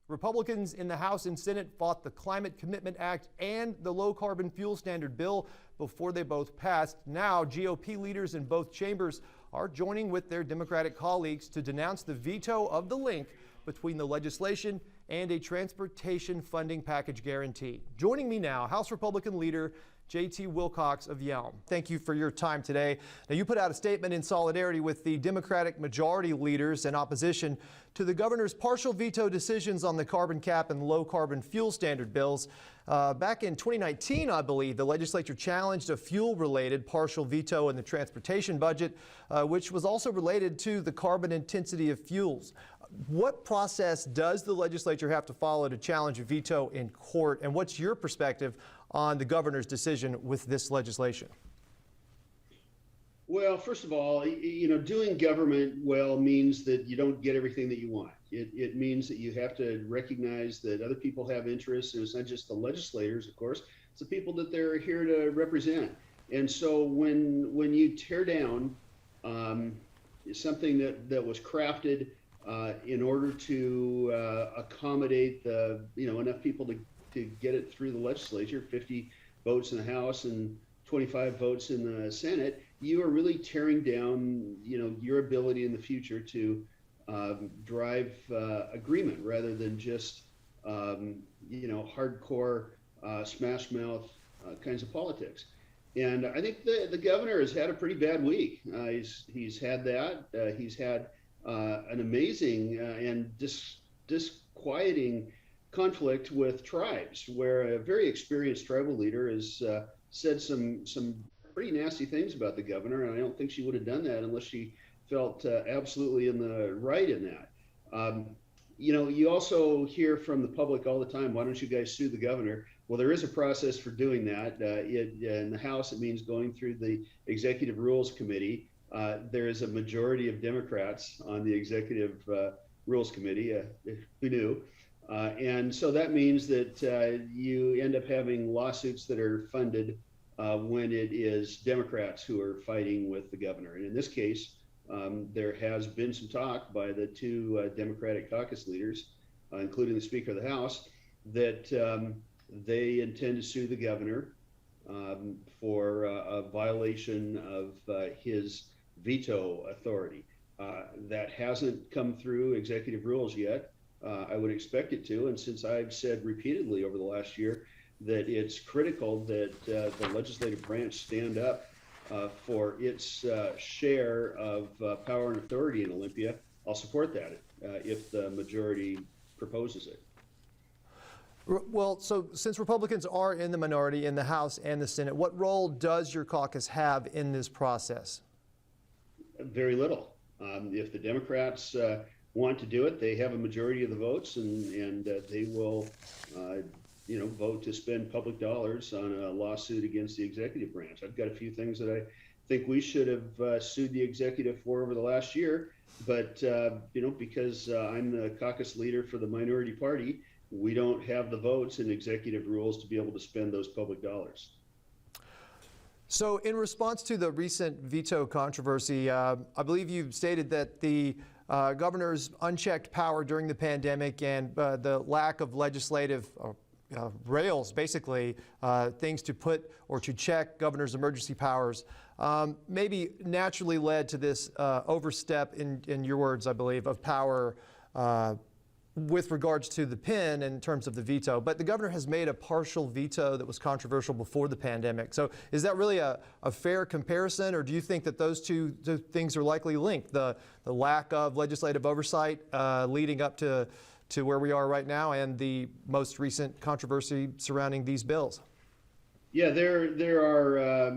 Republicans in the House and Senate fought the Climate Commitment Act and the Low Carbon Fuel Standard bill before they both passed. Now, GOP leaders in both chambers are joining with their Democratic colleagues to denounce the veto of the link between the legislation and a transportation funding package guarantee. Joining me now, House Republican Leader J.T. Wilcox of Yelm. Thank you for your time today. Now, you put out a statement in solidarity with the Democratic majority leaders in opposition to the governor's partial veto decisions on the carbon cap and low carbon fuel standard bills. Back in 2019, I believe, the legislature challenged a fuel-related partial veto in the transportation budget, which was also related to the carbon intensity of fuels. What process does the legislature have to follow to challenge a veto in court, and what's your perspective on the governor's decision with this legislation? Well, first of all, doing government well means that you don't get everything that you want. It means that you have to recognize that other people have interests, and it's not just the legislators, of course, it's the people that they're here to represent. And so when you tear down something that was crafted in order to accommodate enough people to get it through the legislature, 50 votes in the House and 25 votes in the Senate, you are really tearing down, your ability in the future to drive agreement rather than just, hardcore smash mouth kinds of politics. And I think the governor has had a pretty bad week. He's had that. He's had an amazing and disquieting conflict with tribes, where a very experienced tribal leader has said some pretty nasty things about the governor, and I don't think she would have done that unless she felt absolutely in the right in that. You also hear from the public all the time, why don't you guys sue the governor? Well, there is a process for doing that. In the House, it means going through the Executive Rules Committee. There is a majority of Democrats on the Executive Rules Committee. Who knew? And so that means that you end up having lawsuits that are funded when it is Democrats who are fighting with the governor. And in this case, there has been some talk by the two Democratic caucus leaders, including the Speaker of the House, that they intend to sue the governor for a violation of his veto authority. That hasn't come through executive rules yet. I would expect it to, and since I've said repeatedly over the last year that it's critical that the legislative branch stand up for its share of power and authority in Olympia, I'll support that if the majority proposes it. Well, so since Republicans are in the minority in the House and the Senate, what role does your caucus have in this process? Very little. If the Democrats want to do it, they have a majority of the votes, and they will, vote to spend public dollars on a lawsuit against the executive branch. I've got a few things that I think we should have sued the executive for over the last year, but because I'm the caucus leader for the minority party, we don't have the votes in executive rules to be able to spend those public dollars. So in response to the recent veto controversy, I believe you stated that the governor's unchecked power during the pandemic and the lack of legislative rails, basically, things to put or to check governor's emergency powers, maybe naturally led to this overstep, in your words, I believe, of power with regards to the pen in terms of the veto. But the governor has made a partial veto that was controversial before the pandemic. So is that really a fair comparison, or do you think that those two things are likely linked? The lack of legislative oversight leading up to where we are right now, and the most recent controversy surrounding these bills? Yeah, there are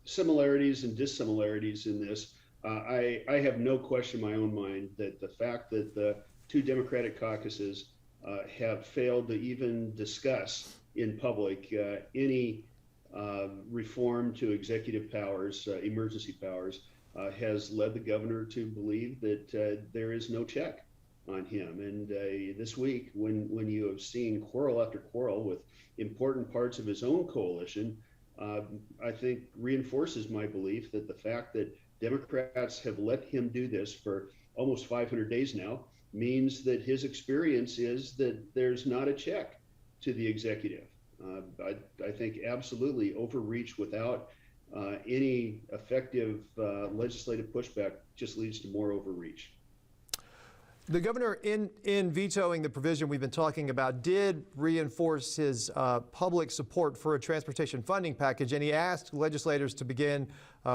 similarities and dissimilarities in this. I have no question in my own mind that the fact that the two Democratic caucuses have failed to even discuss in public any reform to executive powers, emergency powers, has led the governor to believe that there is no check on him. And this week, when you have seen quarrel after quarrel with important parts of his own coalition, I think reinforces my belief that the fact that Democrats have let him do this for almost 500 days now, means that his experience is that there's not a check to the executive. I think absolutely overreach without any effective legislative pushback just leads to more overreach. The governor, in vetoing the provision we've been talking about, did reinforce his public support for a transportation funding package, and he asked legislators to begin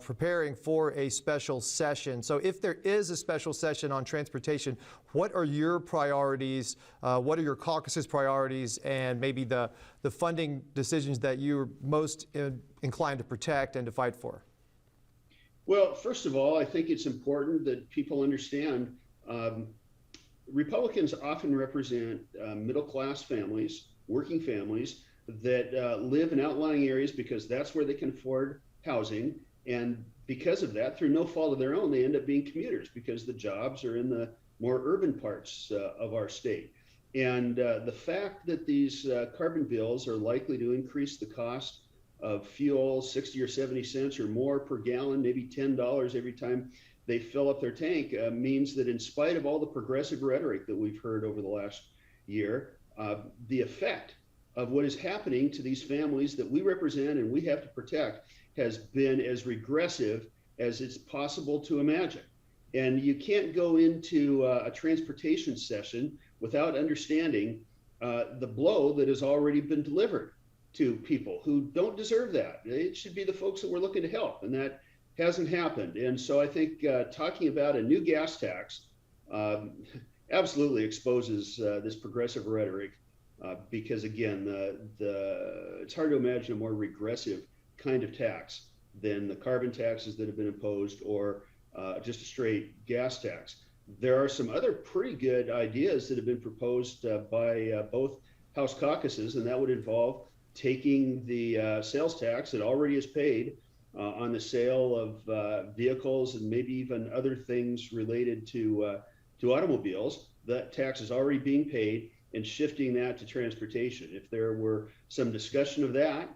preparing for a special session. So if there is a special session on transportation, what are your priorities? What are your caucus's priorities, and maybe the funding decisions that you're most inclined to protect and to fight for? Well, first of all, I think it's important that people understand Republicans often represent middle-class families, working families that live in outlying areas because that's where they can afford housing. And because of that, through no fault of their own, they end up being commuters because the jobs are in the more urban parts of our state. And the fact that these carbon bills are likely to increase the cost of fuel 60 or 70 cents or more per gallon, maybe $10 every time they fill up their tank, means that in spite of all the progressive rhetoric that we've heard over the last year, the effect of what is happening to these families that we represent and we have to protect has been as regressive as it's possible to imagine. And you can't go into a transportation session without understanding the blow that has already been delivered to people who don't deserve that. It should be the folks that we're looking to help, and that hasn't happened. And so I think talking about a new gas tax absolutely exposes this progressive rhetoric because, again, it's hard to imagine a more regressive kind of tax than the carbon taxes that have been imposed or just a straight gas tax. There are some other pretty good ideas that have been proposed by both House caucuses, and that would involve taking the sales tax that already is paid on the sale of vehicles and maybe even other things related to automobiles. That tax is already being paid, and shifting that to transportation. If there were some discussion of that,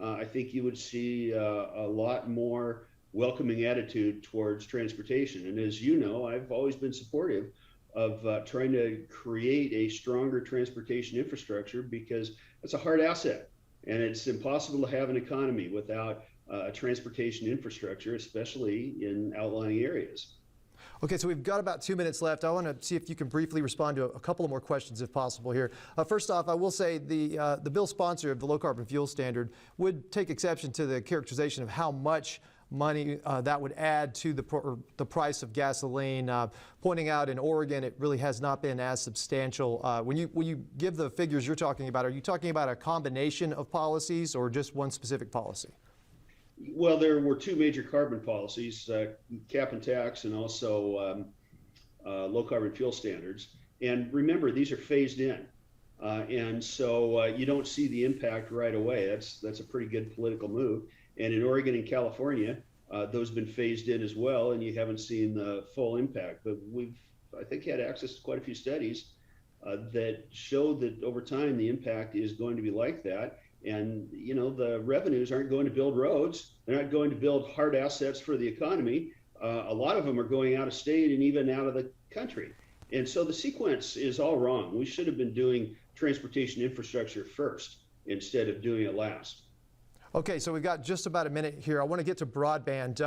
I think you would see a lot more welcoming attitude towards transportation. And as you know, I've always been supportive of trying to create a stronger transportation infrastructure because it's a hard asset, and it's impossible to have an economy without a transportation infrastructure, especially in outlying areas. Okay, so we've got about 2 minutes left. I want to see if you can briefly respond to a couple of more questions if possible here. First off, I will say the bill sponsor of the low-carbon fuel standard would take exception to the characterization of how much money that would add to the price of gasoline, pointing out in Oregon it really has not been as substantial. When you give the figures you're talking about, are you talking about a combination of policies or just one specific policy? Well, there were two major carbon policies, cap and tax, and also low carbon fuel standards. And remember, these are phased in. And so you don't see the impact right away. That's a pretty good political move. And in Oregon and California, those have been phased in as well, and you haven't seen the full impact. But we've, I think, had access to quite a few studies that show that over time the impact is going to be like that. And, you know, the revenues aren't going to build roads. They're not going to build hard assets for the economy. A lot of them are going out of state and even out of the country. And so the sequence is all wrong. We should have been doing transportation infrastructure first instead of doing it last. Okay, so we've got just about a minute here. I want to get to broadband.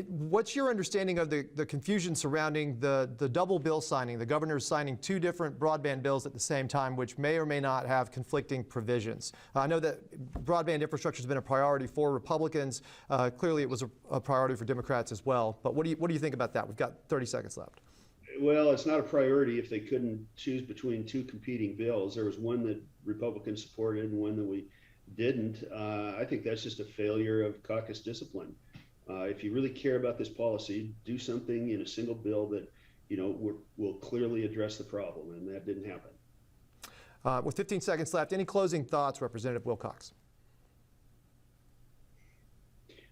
What's your understanding of the confusion surrounding the double bill signing? The governor's signing two different broadband bills at the same time, which may or may not have conflicting provisions. I know that broadband infrastructure has been a priority for Republicans. Clearly, it was a priority for Democrats as well. But what do you think about that? We've got 30 seconds left. Well, it's not a priority if they couldn't choose between two competing bills. There was one that Republicans supported and one that we didn't. I think that's just a failure of caucus discipline. If you really care about this policy, do something in a single bill that, you know, will clearly address the problem, and that didn't happen. With 15 seconds left, any closing thoughts, Representative Wilcox?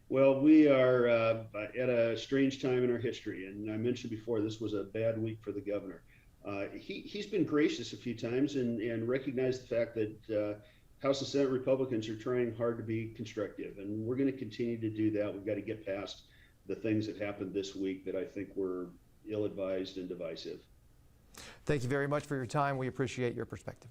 Well, we are at a strange time in our history, and I mentioned before this was a bad week for the governor. He's been gracious a few times and recognized the fact that House and Senate Republicans are trying hard to be constructive, and we're going to continue to do that. We've got to get past the things that happened this week that I think were ill-advised and divisive. Thank you very much for your time. We appreciate your perspective.